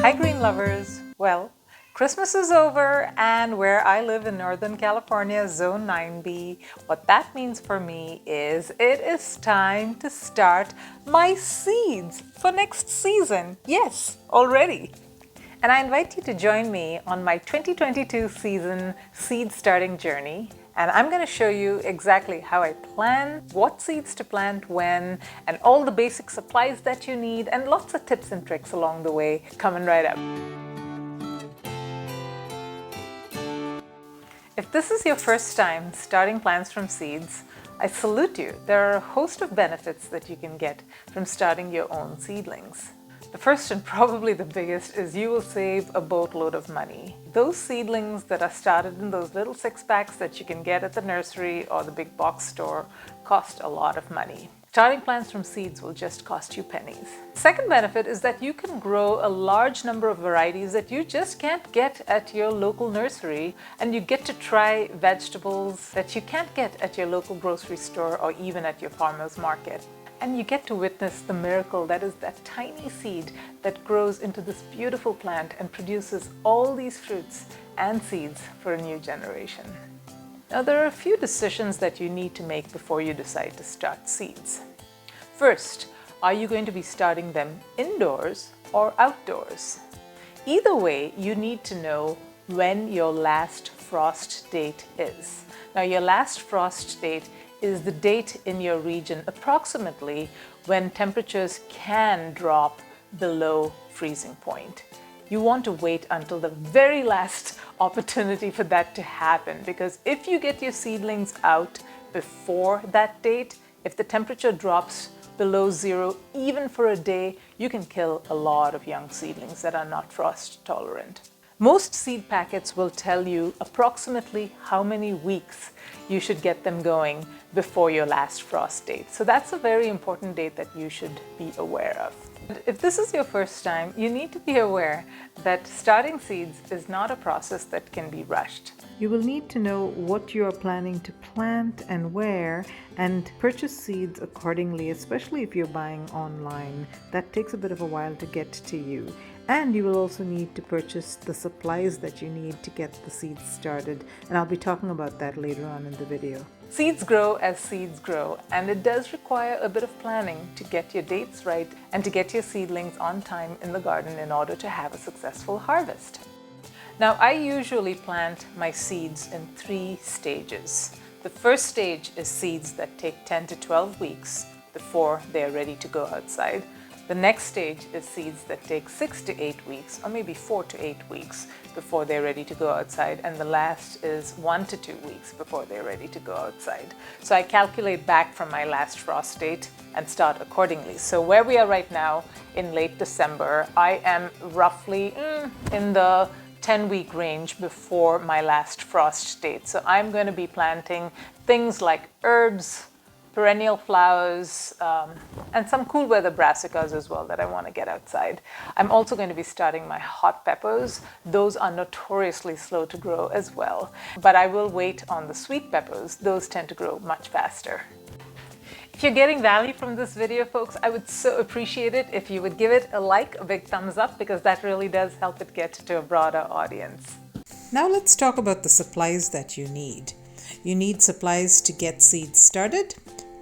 Hi green lovers! Well, Christmas is over and where I live in Northern California, Zone 9B, what that means for me is it is time to start my seeds for next season. Yes, already! And I invite you to join me on my 2022 season seed starting journey. And I'm going to show you exactly how I plan, what seeds to plant when, and all the basic supplies that you need, and lots of tips and tricks along the way coming right up. If this is your first time starting plants from seeds, I salute you. There are a host of benefits that you can get from starting your own seedlings. The first and probably the biggest is you will save a boatload of money. Those seedlings that are started in those little 6-packs that you can get at the nursery or the big box store cost a lot of money. Starting plants from seeds will just cost you pennies. Second benefit is that you can grow a large number of varieties that you just can't get at your local nursery, and you get to try vegetables that you can't get at your local grocery store or even at your farmer's market. And you get to witness the miracle that is that tiny seed that grows into this beautiful plant and produces all these fruits and seeds for a new generation. Now, there are a few decisions that you need to make before you decide to start seeds. First, are you going to be starting them indoors or outdoors? Either way, you need to know when your last frost date is. Now, your last frost date is the date in your region approximately when temperatures can drop below freezing point. You want to wait until the very last opportunity for that to happen, because if you get your seedlings out before that date, if the temperature drops below zero even for a day, you can kill a lot of young seedlings that are not frost tolerant. Most seed packets will tell you approximately how many weeks you should get them going before your last frost date. So that's a very important date that you should be aware of. If this is your first time, you need to be aware that starting seeds is not a process that can be rushed. You will need to know what you are planning to plant and where, and purchase seeds accordingly, especially if you're buying online. That takes a bit of a while to get to you. And you will also need to purchase the supplies that you need to get the seeds started, and I'll be talking about that later on in the video. Seeds grow as seeds grow, and it does require a bit of planning to get your dates right and to get your seedlings on time in the garden in order to have a successful harvest. Now, I usually plant my seeds in 3 stages. The first stage is seeds that take 10 to 12 weeks before they're ready to go outside. The next stage is seeds that take 6 to 8 weeks, or maybe 4 to 8 weeks before they're ready to go outside. And the last is 1 to 2 weeks before they're ready to go outside. So I calculate back from my last frost date and start accordingly. So where we are right now in late December, I am roughly in the 10-week range before my last frost date. So I'm going to be planting things like herbs, perennial flowers, and some cool weather brassicas as well that I want to get outside. I'm also going to be starting my hot peppers. Those are notoriously slow to grow as well, but I will wait on the sweet peppers. Those tend to grow much faster. If you're getting value from this video, folks, I would so appreciate it if you would give it a like, a big thumbs up, because that really does help it get to a broader audience. Now let's talk about the supplies that you need. You need supplies to get seeds started,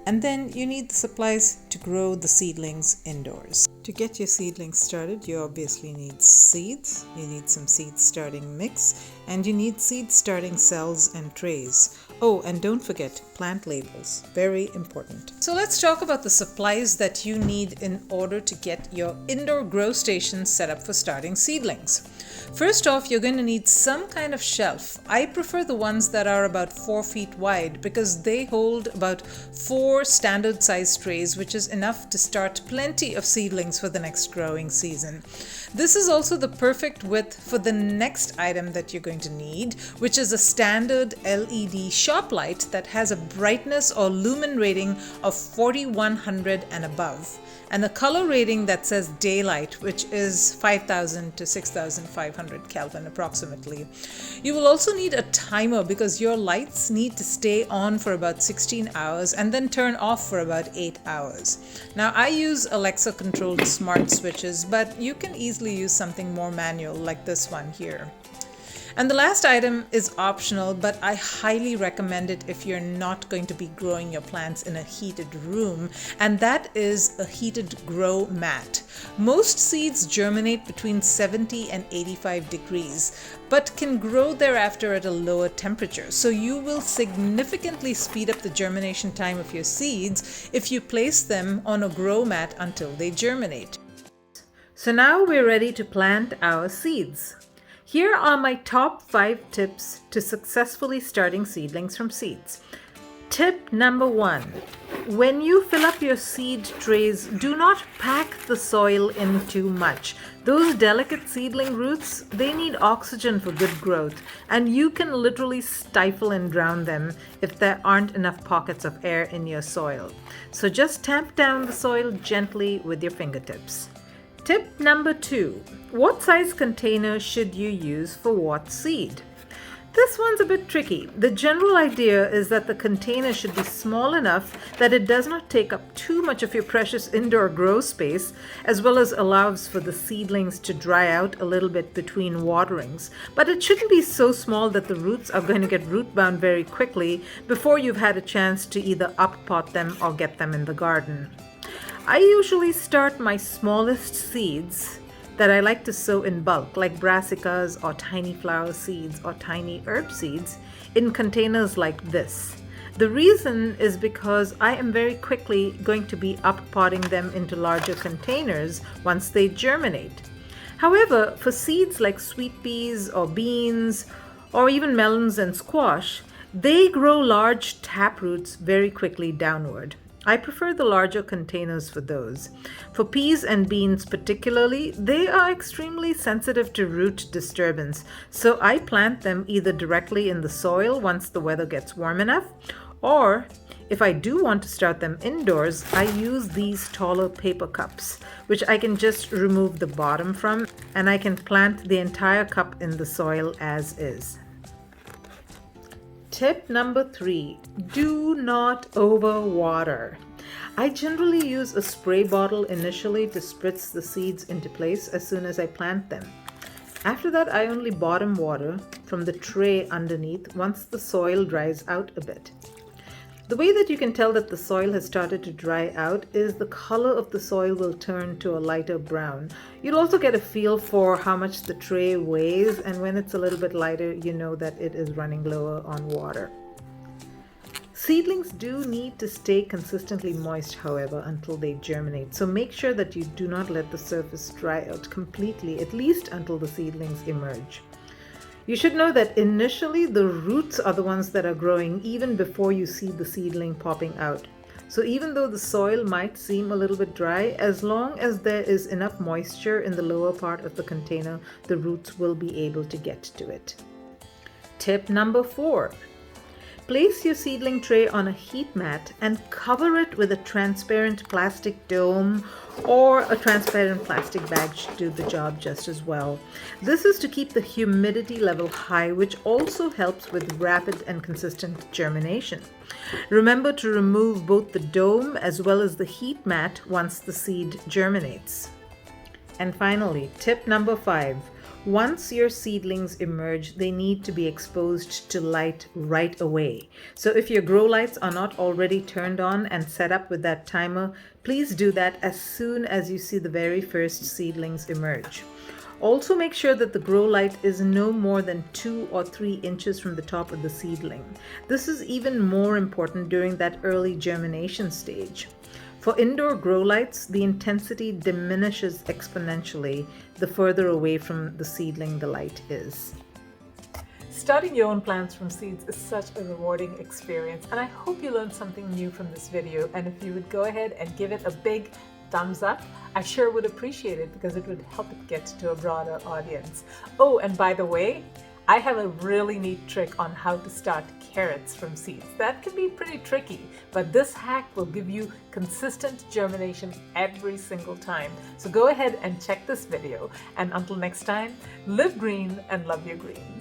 and then you need the supplies to grow the seedlings indoors. To get your seedlings started, you obviously need seeds, you need some seed starting mix, and you need seed starting cells and trays. Oh, and don't forget plant labels, very important. So let's talk about the supplies that you need in order to get your indoor grow station set up for starting seedlings. First off, you're going to need some kind of shelf. I prefer the ones that are about 4 feet wide because they hold about 4 standard size trays, which is enough to start plenty of seedlings for the next growing season. This is also the perfect width for the next item that you're going to need, which is a standard LED shop light that has a brightness or lumen rating of 4100 and above, and a color rating that says daylight, which is 5000 to 6500 Kelvin approximately. You will also need a timer because your lights need to stay on for about 16 hours and then turn off for about 8 hours. Now, I use Alexa controlled using smart switches, but you can easily use something more manual like this one here. And the last item is optional, but I highly recommend it if you're not going to be growing your plants in a heated room, and that is a heated grow mat. Most seeds germinate between 70 and 85 degrees, but can grow thereafter at a lower temperature. So you will significantly speed up the germination time of your seeds if you place them on a grow mat until they germinate. So now we're ready to plant our seeds. Here are my top 5 tips to successfully starting seedlings from seeds. Tip number 1. When you fill up your seed trays, do not pack the soil in too much. Those delicate seedling roots, they need oxygen for good growth, and you can literally stifle and drown them if there aren't enough pockets of air in your soil. So just tamp down the soil gently with your fingertips. Tip number 2. What size container should you use for what seed? This one's a bit tricky. The general idea is that the container should be small enough that it does not take up too much of your precious indoor grow space, as well as allows for the seedlings to dry out a little bit between waterings. But it shouldn't be so small that the roots are going to get root bound very quickly before you've had a chance to either up-pot them or get them in the garden. I usually start my smallest seeds that I like to sow in bulk, like brassicas or tiny flower seeds or tiny herb seeds, in containers like this. The reason is because I am very quickly going to be up-potting them into larger containers once they germinate. However, for seeds like sweet peas or beans or even melons and squash, they grow large taproots very quickly downward. I prefer the larger containers for those. For peas and beans particularly, they are extremely sensitive to root disturbance, so I plant them either directly in the soil once the weather gets warm enough, or if I do want to start them indoors, I use these taller paper cups, which I can just remove the bottom from, and I can plant the entire cup in the soil as is. Tip number 3, do not overwater. I generally use a spray bottle initially to spritz the seeds into place as soon as I plant them. After that, I only bottom water from the tray underneath once the soil dries out a bit. The way that you can tell that the soil has started to dry out is the color of the soil will turn to a lighter brown. You'll also get a feel for how much the tray weighs, and when it's a little bit lighter, you know that it is running lower on water. Seedlings do need to stay consistently moist, however, until they germinate. So make sure that you do not let the surface dry out completely, at least until the seedlings emerge. You should know that initially the roots are the ones that are growing even before you see the seedling popping out. So even though the soil might seem a little bit dry, as long as there is enough moisture in the lower part of the container, the roots will be able to get to it. Tip number 4. Place your seedling tray on a heat mat and cover it with a transparent plastic dome or a transparent plastic bag should do the job just as well. This is to keep the humidity level high, which also helps with rapid and consistent germination. Remember to remove both the dome as well as the heat mat once the seed germinates. And finally, tip number 5. Once your seedlings emerge, they need to be exposed to light right away. So if your grow lights are not already turned on and set up with that timer, please do that as soon as you see the very first seedlings emerge. Also make sure that the grow light is no more than 2 or 3 inches from the top of the seedling. This is even more important during that early germination stage. For indoor grow lights, the intensity diminishes exponentially the further away from the seedling the light is. Starting your own plants from seeds is such a rewarding experience, and I hope you learned something new from this video. And if you would go ahead and give it a big thumbs up, I sure would appreciate it because it would help it get to a broader audience. Oh, and by the way, I have a really neat trick on how to start carrots from seeds. That can be pretty tricky, but this hack will give you consistent germination every single time. So go ahead and check this video, and until next time, live green and love your green.